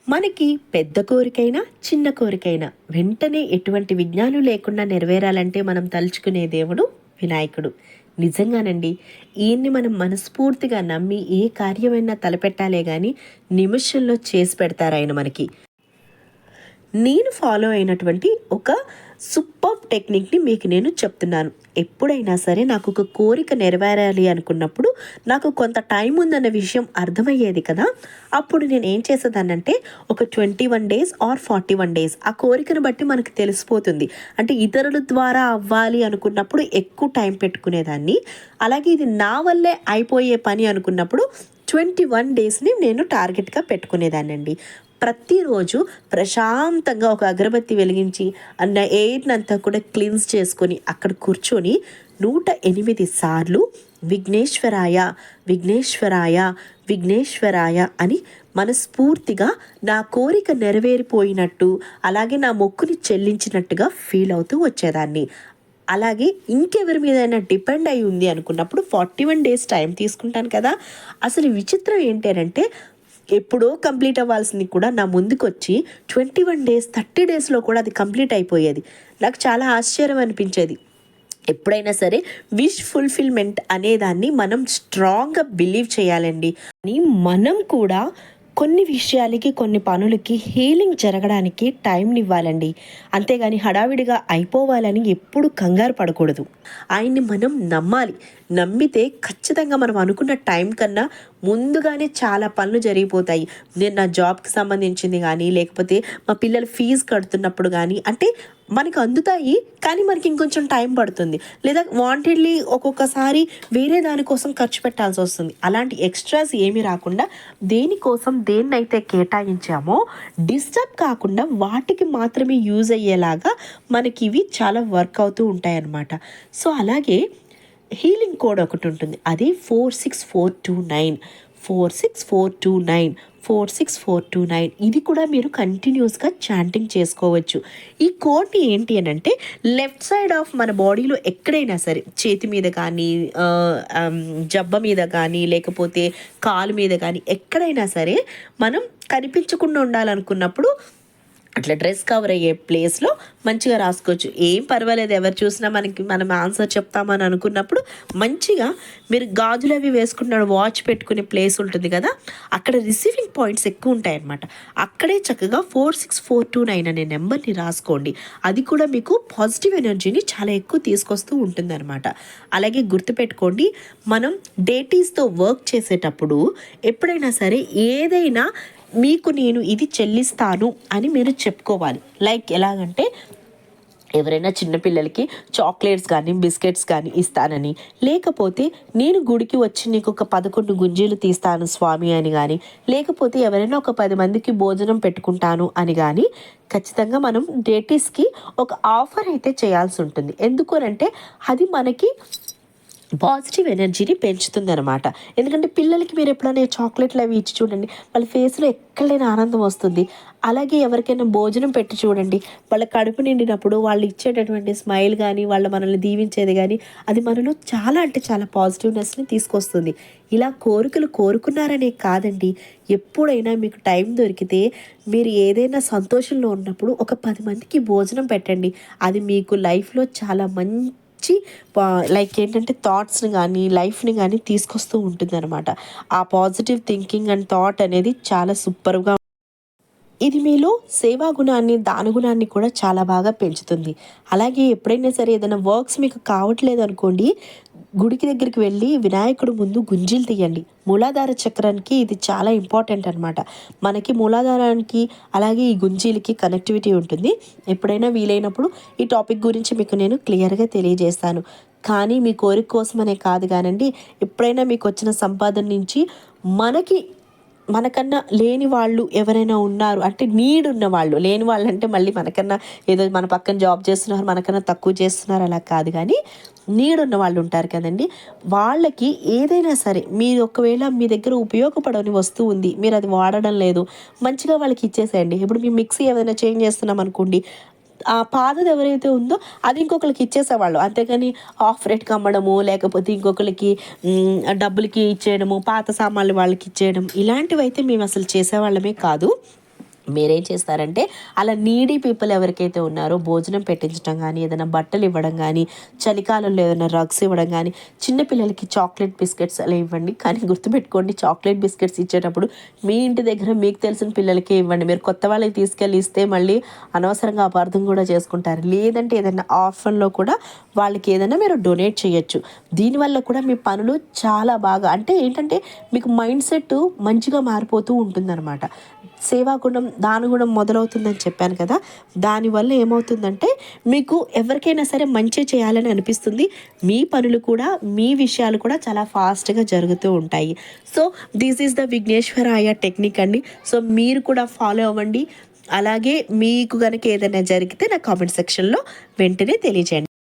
మనకి పెద్ద కోరికైనా చిన్న కోరికైనా వెంటనే ఎటువంటి విఘ్నాలు లేకుండా నెరవేరాలంటే మనం తలుచుకునే దేవుడు వినాయకుడు. నిజంగానండి, ఈయన్ని మనం మనస్ఫూర్తిగా నమ్మి ఏ కార్యమైనా తలపెట్టాలే కానీ నిమిషంలో చేసి పెడతారు ఆయన మనకి. నేను ఫాలో అయినటువంటి ఒక సూపర్ టెక్నిక్ని మీకు నేను చెప్తున్నాను. ఎప్పుడైనా సరే నాకు ఒక కోరిక నెరవేరాలి అనుకున్నప్పుడు నాకు కొంత టైం ఉందన్న విషయం అర్థమయ్యేది కదా. అప్పుడు నేను ఏం చేసేదాన్నంటే ఒక 21 డేస్ ఆర్ 41 డేస్ ఆ కోరికను బట్టి మనకు తెలిసిపోతుంది. అంటే ఇతరుల ద్వారా అవ్వాలి అనుకున్నప్పుడు ఎక్కువ టైం పెట్టుకునేదాన్ని. అలాగే ఇది నా వల్లే అయిపోయే పని అనుకున్నప్పుడు 21 డేస్ని నేను టార్గెట్గా పెట్టుకునేదాన్నండి. ప్రతిరోజు ప్రశాంతంగా ఒక అగరబత్తి వెలిగించి అన్న ఎయిర్నంతా కూడా క్లీన్స్ చేసుకొని అక్కడ కూర్చొని 108 సార్లు విఘ్నేశ్వరాయ విఘ్నేశ్వరాయ విఘ్నేశ్వరాయ అని మనస్ఫూర్తిగా నా కోరిక నెరవేరిపోయినట్టు, అలాగే నా మొక్కుని చెల్లించినట్టుగా ఫీల్ అవుతూ వచ్చేదాన్ని. అలాగే ఇంకెవరి మీదైనా డిపెండ్ అయి ఉంది అనుకున్నప్పుడు 41 డేస్ టైం తీసుకుంటాను కదా. అసలు విచిత్రం ఏంటంటే ఎప్పుడో కంప్లీట్ అవ్వాల్సింది కూడా నా ముందుకు వచ్చి 21 డేస్ 30 డేస్లో కూడా అది కంప్లీట్ అయిపోయేది. నాకు చాలా ఆశ్చర్యం అనిపించేది. ఎప్పుడైనా సరే విష్ ఫుల్ఫిల్మెంట్ అనేదాన్ని మనం స్ట్రాంగ్గా బిలీవ్ చేయాలండి. అని మనం కూడా కొన్ని విషయాలకి కొన్ని పనులకి హీలింగ్ జరగడానికి టైంని ఇవ్వాలండి. అంతేగాని హడావిడిగా అయిపోవాలని ఎప్పుడు కంగారు పడకూడదు. ఆయన్ని మనం నమ్మాలి. నమ్మితే ఖచ్చితంగా మనం అనుకున్న టైం కన్నా ముందుగానే చాలా పనులు జరిగిపోతాయి. నేను నా జాబ్కి సంబంధించింది కానీ, లేకపోతే మా పిల్లల ఫీజు కడుతున్నప్పుడు కానీ, అంటే మనకు అందుతాయి కానీ మనకి ఇంకొంచెం టైం పడుతుంది. లేదా వాంటెడ్లీ ఒక్కొక్కసారి వేరే దానికోసం ఖర్చు పెట్టాల్సి వస్తుంది. అలాంటి ఎక్స్ట్రాస్ ఏమీ రాకుండా దేనికోసం దేన్నైతే కేటాయించామో డిస్టర్బ్ కాకుండా వాటికి మాత్రమే యూజ్ అయ్యేలాగా మనకి ఇవి చాలా వర్క్ అవుతూ ఉంటాయి అన్నమాట. సో అలాగే హీలింగ్ కోడ్ ఒకటి ఉంటుంది. అది 46429 46429 46429. ఇది కూడా మీరు కంటిన్యూస్గా చాంటింగ్ చేసుకోవచ్చు. ఈ కోడ్ని ఏంటి అని అంటే లెఫ్ట్ సైడ్ ఆఫ్ మన బాడీలో ఎక్కడైనా సరే, చేతి మీద కానీ, జబ్బ మీద కానీ, లేకపోతే కాలు మీద కానీ ఎక్కడైనా సరే మనం కనిపించకుండా ఉండాలనుకున్నప్పుడు అట్లా డ్రెస్ కవర్ అయ్యే ప్లేస్లో మంచిగా రాసుకోవచ్చు. ఏం పర్వాలేదు, ఎవరు చూసినా మనం ఆన్సర్ చెప్తామని అనుకున్నప్పుడు మంచిగా మీరు గాజులు అవి వేసుకుంటున్నాడు, వాచ్ పెట్టుకునే ప్లేస్ ఉంటుంది కదా, అక్కడ రిసీవింగ్ పాయింట్స్ ఎక్కువ ఉంటాయి అన్నమాట. అక్కడే చక్కగా 46429 అనే నెంబర్ని రాసుకోండి. అది కూడా మీకు పాజిటివ్ ఎనర్జీని చాలా ఎక్కువ తీసుకొస్తూ ఉంటుందన్నమాట. అలాగే గుర్తుపెట్టుకోండి, మనం డేటీస్తో వర్క్ చేసేటప్పుడు ఎప్పుడైనా సరే ఏదైనా మీకు నేను ఇది చెల్లిస్తాను అని మీరు చెప్పుకోవాలి. లైక్ ఎలాగంటే ఎవరైనా చిన్నపిల్లలకి చాక్లెట్స్ కానీ బిస్కెట్స్ కానీ ఇస్తానని, లేకపోతే నేను గుడికి వచ్చి నీకు ఒక 11 గుంజీలు తీస్తాను స్వామి అని కానీ, లేకపోతే ఎవరైనా ఒక 10 మందికి భోజనం పెట్టుకుంటాను అని కానీ ఖచ్చితంగా మనం డేటీస్కి ఒక ఆఫర్ అయితే చేయాల్సి ఉంటుంది. ఎందుకు అంటే అది మనకి పాజిటివ్ ఎనర్జీని పెంచుతుంది అనమాట. ఎందుకంటే పిల్లలకి మీరు ఎప్పుడైనా చాక్లెట్లు అవి ఇచ్చి చూడండి, వాళ్ళ ఫేస్లో ఎక్కడైనా ఆనందం వస్తుంది. అలాగే ఎవరికైనా భోజనం పెట్టి చూడండి, వాళ్ళ కడుపు నిండినప్పుడు వాళ్ళు ఇచ్చేటటువంటి స్మైల్ కానీ, వాళ్ళ మనల్ని దీవించేది కానీ, అది మనలో చాలా అంటే చాలా పాజిటివ్నెస్ని తీసుకొస్తుంది. ఇలా కోరికలు కోరుకున్నారనే కాదండి, ఎప్పుడైనా మీకు టైం దొరికితే మీరు ఏదైనా సంతోషంలో ఉన్నప్పుడు ఒక 10 మందికి భోజనం పెట్టండి. అది మీకు లైఫ్లో చాలా లైక్ ఏంటంటే థాట్స్ని కానీ లైఫ్ని కానీ తీసుకొస్తూ ఉంటుంది అనమాట. ఆ పాజిటివ్ థింకింగ్ అండ్ థాట్ అనేది చాలా సూపర్గా, ఇది మీలో సేవా గుణాన్ని, దాన గుణాన్ని కూడా చాలా బాగా పెంచుతుంది. అలాగే ఎప్పుడైనా సరే ఏదైనా వర్క్స్ మీకు కావట్లేదు అనుకోండి, గుడికి దగ్గరికి వెళ్ళి వినాయకుడు ముందు గుంజీలు తీయండి. మూలాధార చక్రానికి ఇది చాలా ఇంపార్టెంట్ అనమాట. మనకి మూలాధారానికి అలాగే ఈ గుంజీలకి కనెక్టివిటీ ఉంటుంది. ఎప్పుడైనా వీలైనప్పుడు ఈ టాపిక్ గురించి మీకు నేను క్లియర్గా తెలియజేస్తాను. కానీ మీ కోరిక కోసమనే కాదు కానండి, ఎప్పుడైనా మీకు వచ్చిన సంపాదన నుంచి మనకన్నా లేని వాళ్ళు ఎవరైనా ఉన్నారు అంటే, నీడ్ ఉన్న వాళ్ళు, లేని వాళ్ళు అంటే మళ్ళీ మనకన్నా ఏదో మన పక్కన జాబ్ చేస్తున్నారు, మనకన్నా తక్కువ చేస్తున్నారు అలా కాదు, కానీ నీడ్ ఉన్న వాళ్ళు ఉంటారు కదండి. వాళ్ళకి ఏదైనా సరే మీరు ఒకవేళ మీ దగ్గర ఉపయోగపడని వస్తువు ఉంది, మీరు అది వాడడం లేదు, మంచిగా వాళ్ళకి ఇచ్చేసేయండి. ఇప్పుడు మీ మిక్సీ ఏదైనా చేంజ్ చేస్తున్నాం అనుకోండి, ఆ పాతది ఎవరైతే ఉందో అది ఇంకొకరికి ఇచ్చేసేవాళ్ళు. అంతేగాని ఆఫ్ రేట్కి అమ్మడము, లేకపోతే ఇంకొకరికి డబ్బులకి ఇచ్చేయడము, పాత సామాన్లు వాళ్ళకి ఇచ్చేయడం, ఇలాంటివి అయితే మేము అసలు చేసేవాళ్ళమే కాదు. మీరేం చేస్తారంటే అలా నీడీ పీపుల్ ఎవరికైతే ఉన్నారో భోజనం పెట్టించడం కానీ, ఏదైనా బట్టలు ఇవ్వడం కానీ, చలికాలంలో ఏదైనా రగ్స్ ఇవ్వడం కానీ, చిన్నపిల్లలకి చాక్లెట్ బిస్కెట్స్ అలా ఇవ్వండి. కానీ గుర్తుపెట్టుకోండి, చాక్లెట్ బిస్కెట్స్ ఇచ్చేటప్పుడు మీ ఇంటి దగ్గర మీకు తెలిసిన పిల్లలకే ఇవ్వండి. మీరు కొత్త వాళ్ళకి తీసుకెళ్ళి ఇస్తే మళ్ళీ అనవసరంగా అపార్థం కూడా చేసుకుంటారు. లేదంటే ఏదైనా ఆర్ఫన్లో కూడా వాళ్ళకి ఏదైనా మీరు డొనేట్ చేయొచ్చు. దీనివల్ల కూడా మీ పనులు చాలా బాగా, అంటే ఏంటంటే మీకు మైండ్ సెట్ మంచిగా మారిపోతూ ఉంటుందన్నమాట. సేవాగుణం, దానగుణం మొదలవుతుందని చెప్పాను కదా. దానివల్ల ఏమవుతుందంటే మీకు ఎవరికైనా సరే మంచి చేయాలని అనిపిస్తుంది. మీ పనులు కూడా, మీ విషయాలు కూడా చాలా ఫాస్ట్గా జరుగుతూ ఉంటాయి. సో దిస్ ఈజ్ ద విఘ్నేశ్వరాయ టెక్నిక్ అండి. సో మీరు కూడా ఫాలో అవ్వండి. అలాగే మీకు కనుక ఏదైనా జరిగితే నా కామెంట్ సెక్షన్లో వెంటనే తెలియజేయండి.